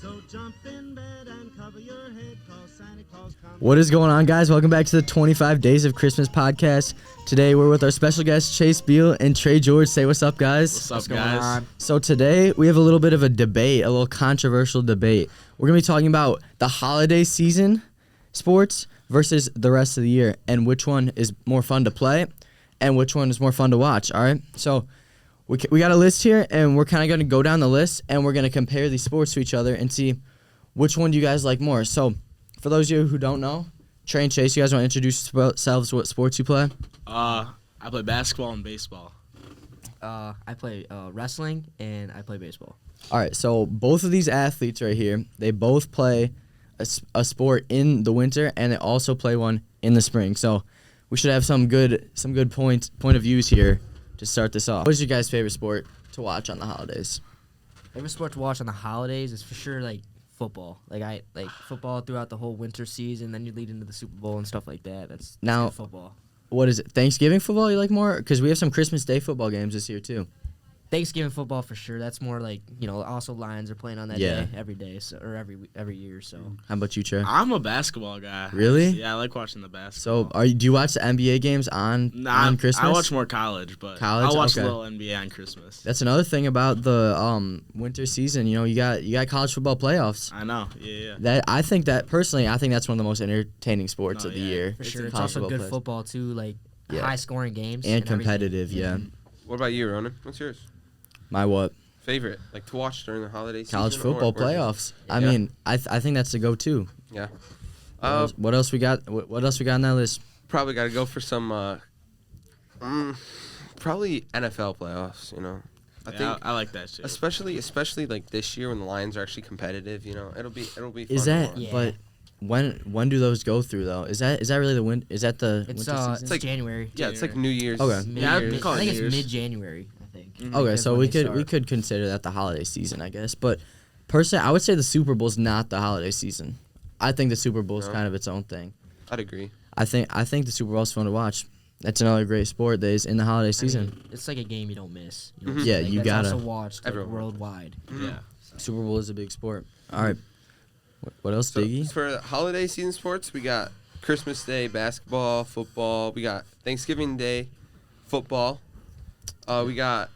So jump in bed and cover your head, 'cause Santa Claus comes. What is going on, guys? Welcome back to the 25 Days of Christmas podcast. Today we're with our special guests Chase Beal and Trey George. Say what's up, guys. What's up, guys? So today we have a little bit of a debate, a little controversial debate. We're going to be talking about the holiday season sports versus the rest of the year and which one is more fun to play and which one is more fun to watch, all right? So we got a list here, and we're kind of going to go down the list, and we're going to compare these sports to each other and see which one do you guys like more. So for those of you who don't know, Trey and Chase, you guys want to introduce yourselves, what sports you play? I play basketball and baseball. I play wrestling and I play baseball. All right, so both of these athletes right here, they both play a sport in the winter, and they also play one in the spring. So we should have some good point of views here to start this off. What is your guys' favorite sport to watch on the holidays? Favorite sport to watch on the holidays is for sure like football. Like I like football throughout the whole winter season. Then you lead into the Super Bowl and stuff like that. That's Now- good football. What is it, Thanksgiving football you like more? Because we have some Christmas Day football games this year too. Thanksgiving football for sure. That's more like Also, Lions are playing on that Yeah. day every day, so or every year. So How about you, Trey? I'm a basketball guy. Really? Yeah, I like watching the basketball. So do you watch the NBA games on Christmas? I watch more college, but College? I'll watch Okay. a little NBA on Christmas. That's another thing about the winter season. You got college football playoffs. I know. Yeah. That I think that's one of the most entertaining sports No, of the yeah. year. for sure, it's college also good playoffs. football too. Like Yeah. high scoring games And everything. competitive. Yeah. What about you, Ronan? What's yours? My what? Favorite, like to watch during the holiday season? College football or playoffs. I Yeah. mean, I think that's the go-to. Yeah. What else we got? What else we got on that list? Probably got to go for some, probably NFL playoffs, I think, I like that shit. especially like this year when the Lions are actually competitive, it'll be fun Is to that? watch. Yeah. But when do those go through though? Is that really the win? Is that the It's winter season? it's like- January. Yeah, it's like New Year's. Okay. Yeah, I'd Mid- call it I think New it's Year's. mid-January. I think. Okay, Is so when we they could start. consider that the holiday season, I guess. But personally, I would say the Super Bowl's not the holiday season. I think the Super Bowl's No. kind of its own thing. I'd agree. I think the Super Bowl's fun to watch. That's another great sport that is in the holiday I season. mean, it's like a game you don't miss. Mhm. Yeah, Like, you that's gotta. also watched like, Everyone. worldwide. Yeah. Super Bowl is a big sport. All right. What else, So Diggy? for holiday season sports, we got Christmas Day basketball, football. We got Thanksgiving Day football. We got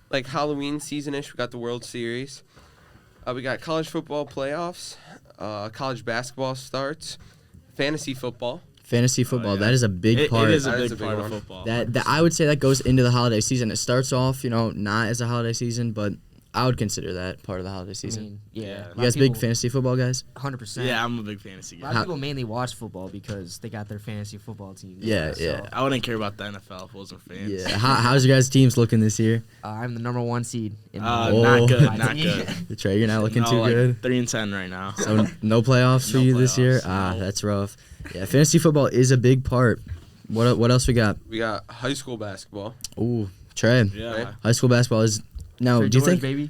like Halloween season-ish. We got the World Series. We got college football playoffs. College basketball starts. Fantasy football. Fantasy football. yeah. That is a big part. It is a That is big a big part of one. football. That I would say that goes into the holiday season. It starts off, not as a holiday season, but I would consider that part of the holiday I season. mean, yeah. Yeah. a lot You guys of big people- fantasy football guys? 100%. Yeah, I'm a big fantasy A guy. lot How- of people mainly watch football because they got their fantasy football team. Yeah, So, yeah. I wouldn't care about the NFL if it wasn't fans. Yeah. How's your guys' teams looking this year? I'm the number 1 seed. In Oh. Not good. my Not team. good. Trey, you're not looking No, too like good. 3-10 right now. So no playoffs for No you this year? playoffs, no. That's rough. Yeah, fantasy football is a big part. What else we got? We got high school basketball. Ooh, Trey. Yeah. Right. High school basketball is now. Trey Do you George, think? baby?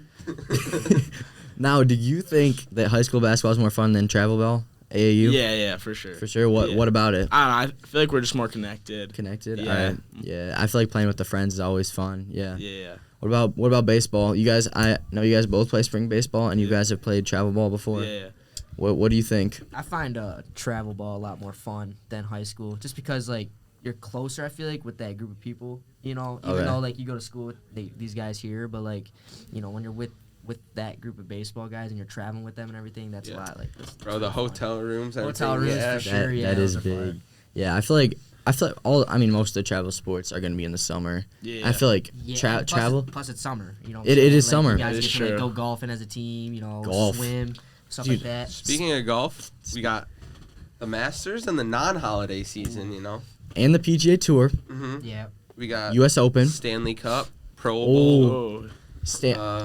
Now, do you think that high school basketball is more fun than travel ball? AAU? Yeah, for sure. For sure. What Yeah. What about it? I don't know. I feel like we're just more connected. Connected. Yeah. All right. Yeah. I feel like playing with the friends is always fun. Yeah. Yeah. What about baseball? You guys, I know you guys both play spring baseball, and you guys have played travel ball before. Yeah. What do you think? I find travel ball a lot more fun than high school, just because like you're closer. I feel like with that group of people, even Okay. though like you go to school with these guys here, but like when you're with that group of baseball guys and you're traveling with them and everything, that's a Yeah. lot like Bro, the hotel rooms. Hotel everything. rooms Yeah. for sure. That, yeah, that is those are big. fun. Yeah, I feel like most of the travel sports are going to be in the summer. Yeah. I feel like Yeah, and plus travel. Plus it's summer. You know. what It- I'm it saying? is Like, summer. You guys It get is to like, true. go golfing as a team. Golf. Swim, stuff Dude, like that. Speaking of golf, we got the Masters and the non-holiday season. And the PGA Tour, Mm-hmm. Yeah. We got U.S. Open. Stanley Cup, Pro Bowl. Oh.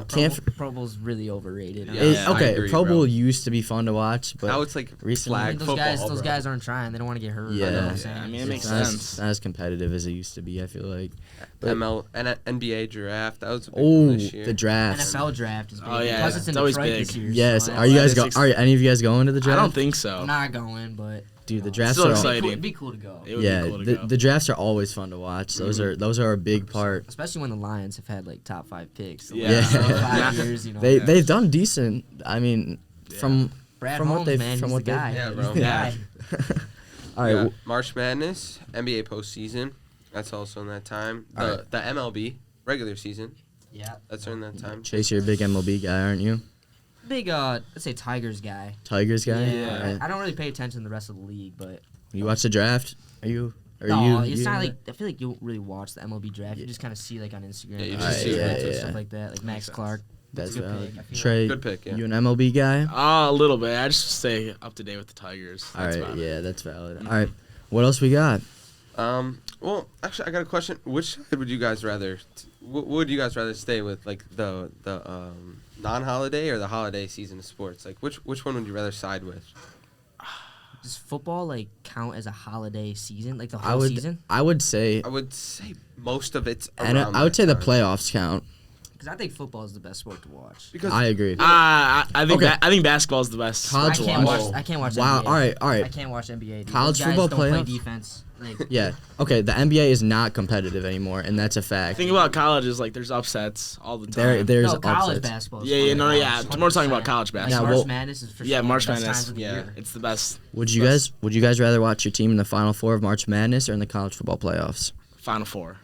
Can't. Pro Bowl's really overrated. Yeah, It- I okay, agree, Pro bro. Bowl used to be fun to watch, but Now it's like recently- I flag mean, those football. guys, bro. guys aren't trying. They don't want to get hurt. Yeah. You know what I'm Yeah, saying? I mean, it So makes it's not sense. as, not as competitive as it used to be. I feel like. But- ML and NBA draft. That was a big Oh, one this year. the draft. NFL draft is big. Oh, yeah, Plus it's in it's always Detroit big. this year. Yes. so Are you guys That's Are any of you guys going to the I draft? don't think so. I'm not going, but Dude, the no. drafts Still are exciting. It'd be cool to go. It would yeah, be cool to the, go. the drafts are always fun to watch. Those are a big part. Especially when the Lions have had like top 5 picks. The Yeah. last, like, Yeah. 5 years, They yeah. they've done decent. I mean, from Brad from what Holmes, they've- man, from he's what the they've- guy. Yeah, He's bro. the Yeah. guy. all We right. got March Madness, NBA postseason. That's also in that time. All The right. the MLB regular season. Yeah. That's during that time. Chase, you're a big MLB guy, aren't you? Big, let's say Tigers guy. Tigers guy. Yeah. All right. I don't really pay attention to the rest of the league, but You watch the draft? Are you? Are no, you? it's you not into like I feel like you don't really watch the MLB draft. You just kind of see like on Instagram, Yeah, you and just see it. and Yeah. stuff like that, like Max sense. Clark. That's a good valid. pick. I feel Trey, Good pick, yeah. you an MLB guy? A little bit. I just stay up to date with the Tigers. All That's right, about it. yeah, that's valid. All right, what else we got? Well, actually, I got a question. Which side would you guys rather? Would you guys rather stay with, like the non-holiday or the holiday season of sports? Like, which one would you rather side with? Does football like count as a holiday season, like the I whole would, season? I would say, I would say most of it's and around I would that say the time. playoffs count. Because I think football is the best sport to watch. Because I agree. I think Okay. I think basketball is the best. College I to can't watch. watch. I can't watch. Wow. NBA. All right. All I right. can't watch NBA. Dude. College Those guys football don't play playoffs? defense. Like, Yeah. Okay. The NBA is not competitive anymore, and that's a fact. Thing about college is like there's upsets all the time. There's no, college upsets. basketball. is Yeah, fun yeah, to no, watch, yeah. We're talking about 100%. college Like, basketball. Yeah, March well- Madness is for Yeah, sure March one of the Madness. best times of the Yeah, year. it's the best. Would you guys rather watch your team in the Final Four of March Madness or in the college football playoffs? Final Four.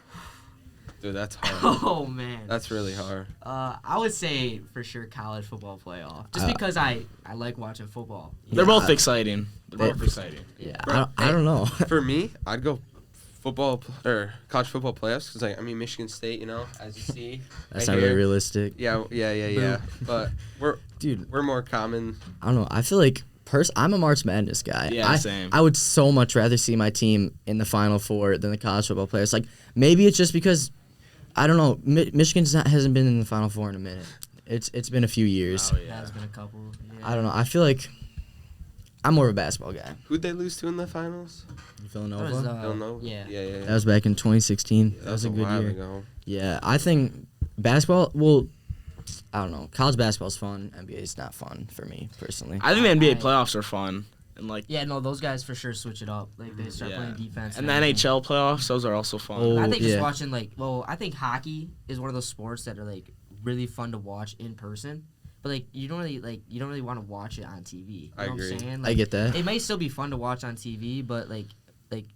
dude, that's hard. Oh man. That's really hard. I would say for sure college football playoff, just because I like watching football. you They're know? both exciting. They're both exciting. Yeah. I don't know. For me, I'd go or college football playoffs because like I mean Michigan State, you know, as you see. That's right not really here. realistic. Yeah. But Dude, we're more common. I don't know. I feel like I'm a March Madness guy. Yeah, same. I would so much rather see my team in the Final Four than the college football players. Like maybe it's just because I don't know. Hasn't been in the Final Four in a minute. It's been a few years. Oh, It yeah. has been a couple. Yeah. I don't know. I feel like I'm more of a basketball guy. Who'd they lose to in the finals? Villanova. That was, Don't know. Yeah. Yeah. That was back in 2016. Yeah, that was a good while year. ago. Yeah, I think basketball. Well, I don't know. College basketball's fun. NBA is not fun for me personally. I think the NBA I- playoffs are fun. And like Yeah, no, those guys for sure switch it up. Like they start yeah. playing defense. And the everything. NHL playoffs, those are also fun. Oh, I think yeah. just watching I think hockey is one of those sports that are like really fun to watch in person. But like you don't really want to watch it on TV. You I know what agree. I'm saying? I Like, get that. it may still be fun to watch on TV, but like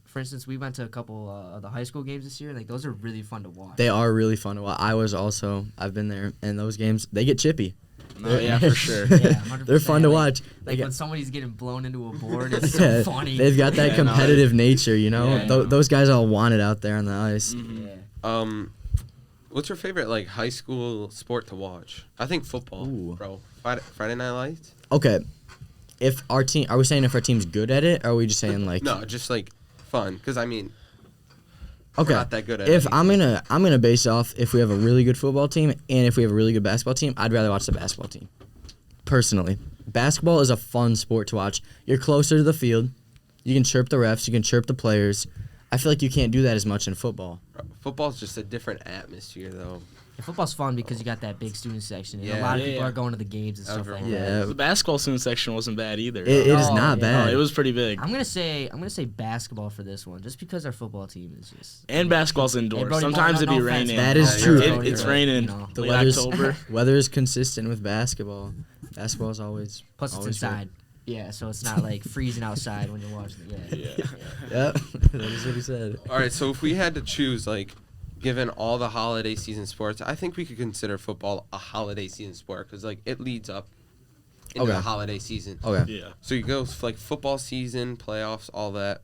for instance, we went to a couple of the high school games this year. Like those are really fun to watch. They are really fun to watch. I've been there, and those games they get chippy. No, yeah, for sure. Yeah, 100%. They're fun to Like- watch. Like They when somebody's getting blown into a board, it's Yeah, so funny. They've got that Yeah, no, competitive nature, you know. Yeah, I know. Those guys all want it out there on the ice. Mhm. Yeah. What's your favorite like high school sport to watch? I think football, Ooh. bro. Friday Night Lights. Okay, if our team, are we saying if our team's good at it, or are we just saying like? No, just like fun. Because I mean, Okay. we're not that good at If it. I'm gonna base off if we have a really good football team and if we have a really good basketball team, I'd rather watch the basketball team. Personally, basketball is a fun sport to watch. You're closer to the field. You can chirp the refs. You can chirp the players. I feel like you can't do that as much in football. Football's just a different atmosphere, though. Yeah, football's fun because you got that big student section. And a Yeah. lot of Yeah, people yeah. are going to the games and stuff like Everyone. that. Yeah, The basketball student section wasn't bad either. it is No, not yeah. No, bad. it was pretty big. I'm gonna say basketball for this one, just because our football team is just. And basketball's indoors. Brody, Sometimes it'd be offense, raining. man. That is No, true. you're right, It's you're right, raining. you know. The Late weather's October. weather is consistent with basketball. Basketball is always Plus it's always good. inside. Yeah, so it's not like freezing outside when you're watching it. Yeah. Yeah. Yep, that is what he said. All right, so if we had to choose, like, given all the holiday season sports, I think we could consider football a holiday season sport because, like, it leads up into Okay. the holiday season. Okay. Yeah. So you go like football season, playoffs, all that,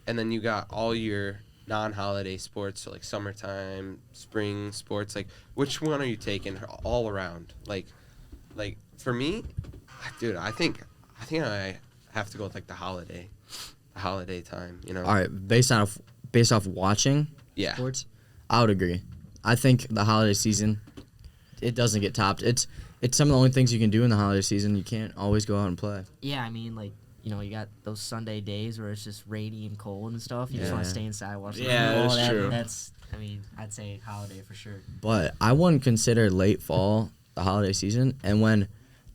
and then you got all your non-holiday sports, so like summertime, spring sports. Like, which one are you taking all around? Like for me, dude, I think I have to go with like the holiday time. You know? All right, based off watching Yeah. sports, I would agree. I think the holiday season, it doesn't get topped. It's some of the only things you can do in the holiday season. You can't always go out and play. Yeah, I mean, like, you know, you got those Sunday days where it's just rainy and cold and stuff. You just want Yeah. to stay inside, watch the Yeah, football. that's true. That's, I mean, I'd say holiday for sure. But I wouldn't consider late fall the holiday season. And when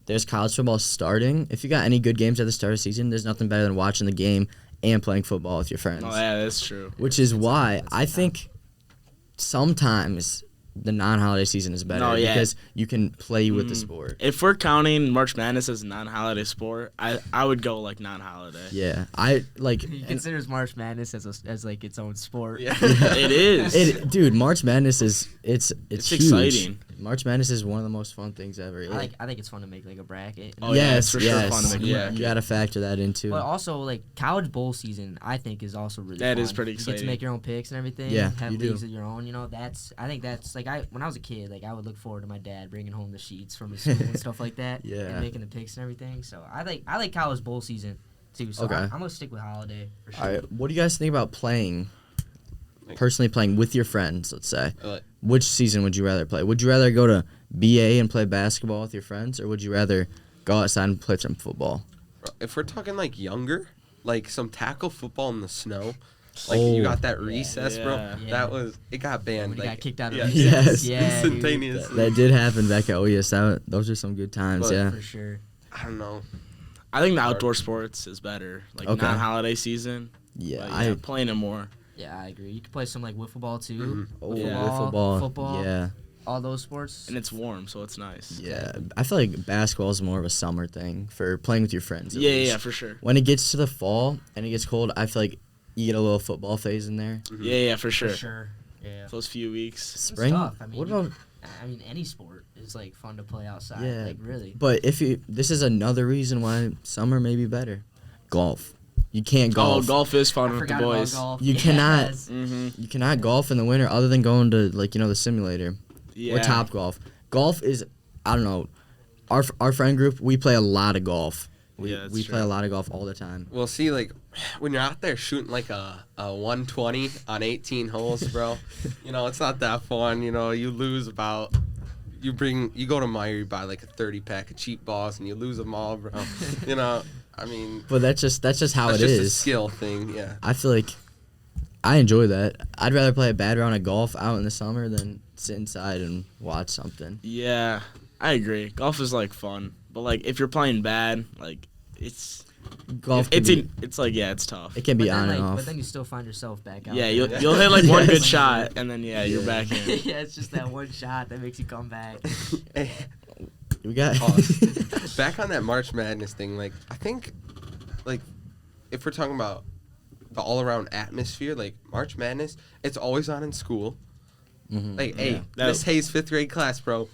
there's college football starting, if you got any good games at the start of the season, there's nothing better than watching the game and playing football with your friends. Oh, yeah, that's true. Which is why I think sometimes the non-holiday season is better No, yeah. because you can play with the sport. If we're counting March Madness as a non-holiday sport, I would go like non-holiday. Yeah, I like. He considers March Madness as like its own sport. Yeah, it is. Dude, March Madness is it's huge. exciting. March Madness is one of the most fun things ever. I think it's fun to make like a bracket. Oh, yeah, it's for sure fun to make a You bracket. got to factor that into. But also, like, college bowl season, I think is also really That fun. is pretty You get exciting. to make your own picks and everything. Yeah, have you do. leagues of your own. You know, I think that's like when I was a kid, like I would look forward to my dad bringing home the sheets from his school and stuff like that. Yeah. And making the picks and everything. So I like college bowl season too. So Okay. I'm gonna stick with holiday for sure. All right, what do you guys think about playing? Like- Personally, playing with your friends, let's say. Like- Which season would you rather play? Would you rather go to BA and play basketball with your friends, or would you rather go outside and play some football? If we're talking like younger, like some tackle football in the snow, like you got that recess, bro. Yeah. It got banned. When he like, got kicked out of yeah, recess. Yes. Yeah, dude. instantaneously. That did happen back at OES. Those are some good times. But- Yeah. For sure. I don't know. I think the outdoor sports is better. Like Okay. non-holiday season. Yeah. But, playing it more. Yeah, I agree. You can play some like wiffle ball too. Mhm. Oh, Yeah. Football. Yeah. All those sports. And it's warm, so it's nice. Yeah. I feel like basketball is more of a summer thing for playing with your friends. at Yeah, least. yeah, for sure. When it gets to the fall and it gets cold, I feel like you get a little football phase in there. Yeah, yeah, for sure. For sure. Yeah. Those few weeks. Spring. tough. I mean, what you- about? I mean, any sport is like fun to play outside. Yeah. Like really. But this is another reason why summer may be better. Golf. You can't golf. Oh, golf is fun I with the forgot about boys. golf. You cannot- Yes. Mm-hmm. You cannot golf in the winter other than going to the simulator Yeah. or Top Golf. Golf is, I don't know, our friend group, we play a lot of golf. Yeah, that's we true. play a lot of golf all the time. Well, see, like when you're out there shooting like a 120 on 18 holes, bro. It's not that fun. You lose about. You go to Meyer, you buy like a 30 pack of cheap balls, and you lose them all, bro. I mean, But that's just how that's it just a is. skill thing. Yeah. I feel like I enjoy that. I'd rather play a bad round of golf out in the summer than sit inside and watch something. Yeah, I agree. Golf is like fun, but like if you're playing bad, like it's Golf it's can be, it's like yeah, it's tough. it can be But then, on like, and off. But then you still find yourself back out. Yeah, there. you'll hit like one Yes. good shot, and then you're back in. yeah, it's just that one shot that makes you come back. We got Pause. Back on that March Madness thing, like I think, like if we're talking about the all-around atmosphere, like March Madness, it's always on in school. Mhm. Like, hey, Yeah. Miss Hayes' 5th grade class, bro.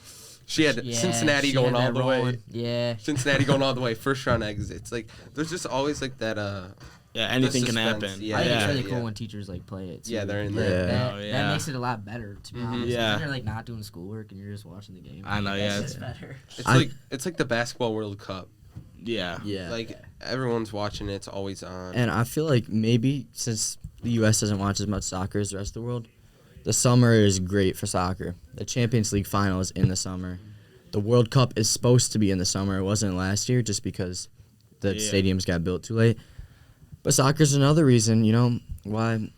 She had Yeah, Cincinnati she going had all that the way. rolling. Yeah. Cincinnati going all the way. First round exits. Like, there's just always like that. Yeah, anything can suspense, happen. yeah. I think it's yeah. really cool yeah. when teachers like play it. Too. Yeah, they're in there. there. That, Oh, yeah. that makes it a lot better. To be honest, 'cause Yeah. then you're like not doing schoolwork and you're just watching the game. I know, That's yeah. just better. It's like the basketball World Cup. Yeah. Yeah. Like everyone's watching it. It's always on. And I feel like maybe since the U.S. doesn't watch as much soccer as the rest of the world, the summer is great for soccer. The Champions League final is in the summer. The World Cup is supposed to be in the summer. It wasn't last year just because the Yeah. stadiums got built too late. But soccer's another reason, why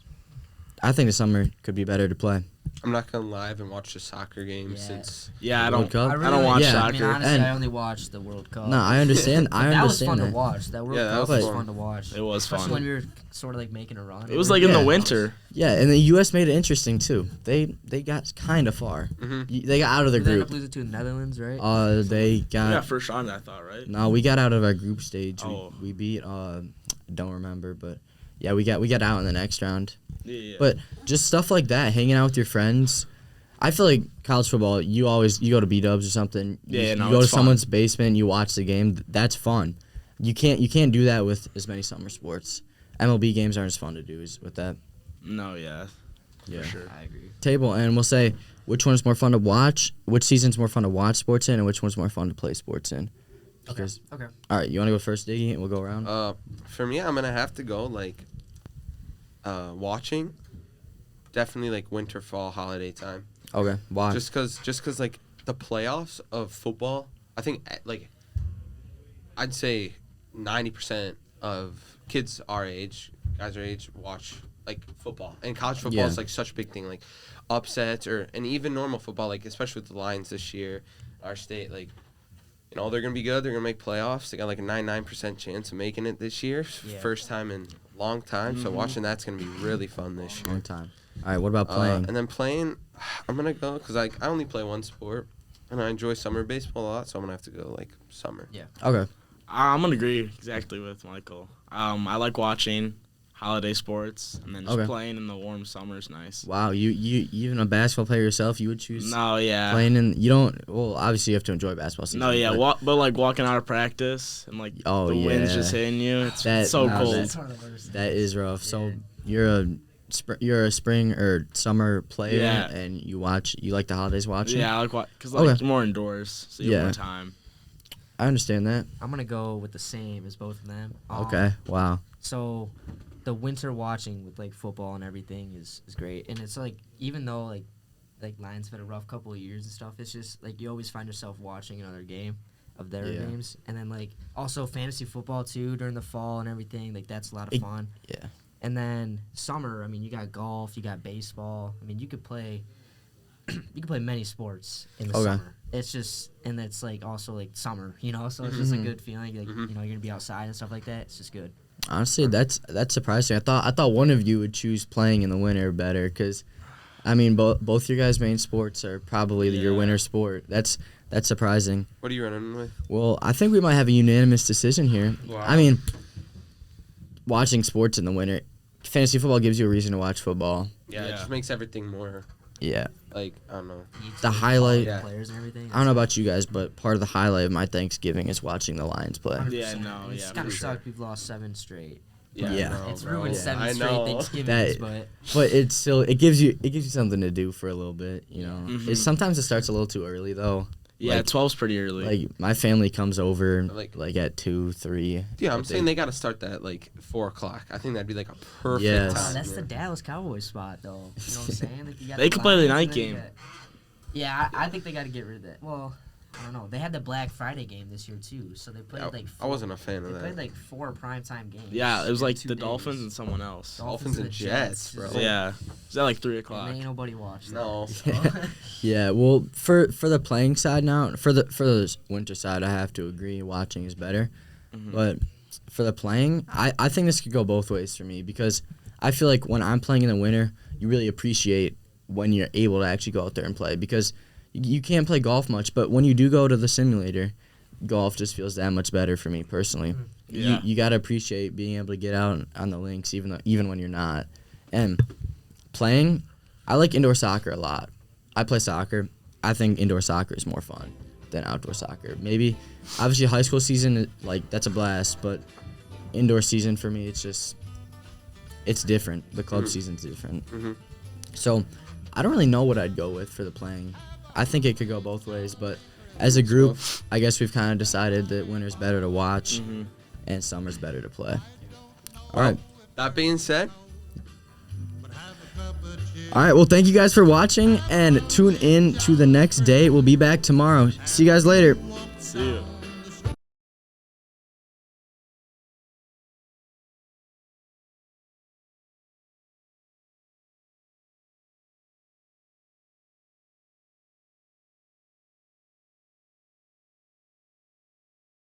I think the summer could be better to play. I'm not gonna lie. I haven't watched a soccer game Yeah. since. Yeah, I World don't. Cup? I don't watch Yeah. I mean, soccer. honestly, And- I only watched the World Cup. No, I understand. I that was understand fun that. to watch. That World Yeah, that Cup was was fun. fun to watch. It was Especially fun. when we were sort of like making a run. It was like in the Yeah. winter. Yeah, and the U.S. made it interesting too. They got kind of far. Mhm. They got out of the They ended up group. losing to the Netherlands, right? They We got got first round, I thought, right? no. We got out of our group stage. Oh. We beat. Don't remember, but yeah, we got out in the next round. Yeah. But just stuff like that, hanging out with your friends. I feel like college football. You go to B-dubs or something. Yeah, you no, go to it's fun. someone's basement. You watch the game. That's fun. You can't do that with as many summer sports. MLB games aren't as fun to do as with that. No, yeah. Yeah. For sure. I agree. Table, and we'll say which one is more fun to watch, which season's more fun to watch sports in, and which one's more fun to play sports in. Because, Okay. all right, you want to go first, Diggy, and we'll go around? For me, I'm gonna have to go like watching. Definitely like winter, fall, holiday time. Okay, why? Just cause like the playoffs of football, I think like I'd say 90% of kids our age, guys our age, watch like football. And college football is Yeah. like such a big thing, like upsets and even normal football, like especially with the Lions this year, our state, like they're gonna be good. They're gonna make playoffs. They got like a 99% chance of making it this year, Yeah. first time in a long time. So watching that's gonna be really fun this year. Long time. All right, what about playing? And then playing, I'm gonna go because I only play one sport, and I enjoy summer baseball a lot, so I'm gonna have to go like summer. Yeah. Okay. I'm gonna agree exactly with Michael. I like watching holiday sports, and then just Okay. playing in the warm summer is nice. Wow, you even a basketball player yourself, you would choose No, yeah. playing in. You don't. Well, obviously you have to enjoy basketball season. No, yeah, but- but like walking out of practice and like Oh, the wind's yeah. just hitting you, it's That- so no, cold. That's one of the worst. That is rough. So Yeah. you're a spring or summer player, Yeah. and you like the holidays watching. Yeah, I like because like Okay. more indoors, so you have Yeah. more time. I understand that. I'm gonna go with the same as both of them. Okay. Wow. So, the winter watching with like football and everything is great, and it's like even though like Lions have had a rough couple of years and stuff, it's just like you always find yourself watching another game of their Yeah. games, and then like also fantasy football too during the fall and everything. Like that's a lot of It- fun. Yeah. And then summer, I mean, you got golf, you got baseball. I mean, you could play many sports in the Okay. summer. It's just, and it's like also like summer, you know. So it's just a Mhm. good feeling. Like you know, you're gonna be outside and stuff like that. It's just good. Honestly, that's surprising. I thought one of you would choose playing in the winter better, because, I mean, both your guys' main sports are probably your Yeah. winter sport. That's surprising. What are you running with? Well, I think we might have a unanimous decision here. Wow. I mean, watching sports in the winter, fantasy football gives you a reason to watch football. Yeah, it Yeah. just makes everything more Yeah. like I don't know. You get The to highlight- follow Yeah. players and everything. I don't know about you guys, but part of the highlight of my Thanksgiving is watching the Lions play. 100%. Yeah, no, It's yeah, kind of for sure. sucked. We've lost 7 straight. Yeah, Yeah. I know, It's bro. ruined Yeah. 7 I straight know. Thanksgivings, That- but But it's still it gives you something to do for a little bit, you know. Mhm. Sometimes it starts a little too early though. Yeah, Like- 12's pretty early. Like my family comes over Like- like at 2, 3. Yeah, I'm If saying they got to start that at like 4 o'clock. I think that'd be like a perfect Yes. time. that's the man. Dallas Cowboys spot, though. You know what I'm saying? Like, you got They could play the Lions, and night then you game. got- Yeah, I think they got to get rid of that. Well, I don't know. They had the Black Friday game this year too, so they played Yeah, like. I wasn't a fan They of played that. like 4 primetime games. yeah, it was in like 2 the days. Dolphins and someone else. Dolphins and the Jets, bro. Just- Yeah, is that like 3 And o'clock? ain't nobody watched. No. That, Yeah, well, for the playing side now, for the winter side, I have to agree. Watching is better, Mhm. but for the playing, I think this could go both ways for me, because I feel like when I'm playing in the winter, you really appreciate when you're able to actually go out there and play, because you can't play golf much, but when you do go to the simulator, golf just feels that much better for me personally. Yeah. You gotta appreciate being able to get out on the links, even when you're not. And playing, I like indoor soccer a lot. I play soccer. I think indoor soccer is more fun than outdoor soccer. Maybe, obviously, high school season, like, that's a blast, but indoor season for me, it's different. The club season's different. Mhm. So, I don't really know what I'd go with for the playing. I think it could go both ways, but as a group, I guess we've kind of decided that winter's better to watch Mhm. and summer's better to play. All right. That being said, All right. Well, thank you guys for watching, and tune in to the next day. We'll be back tomorrow. See you guys later. See you.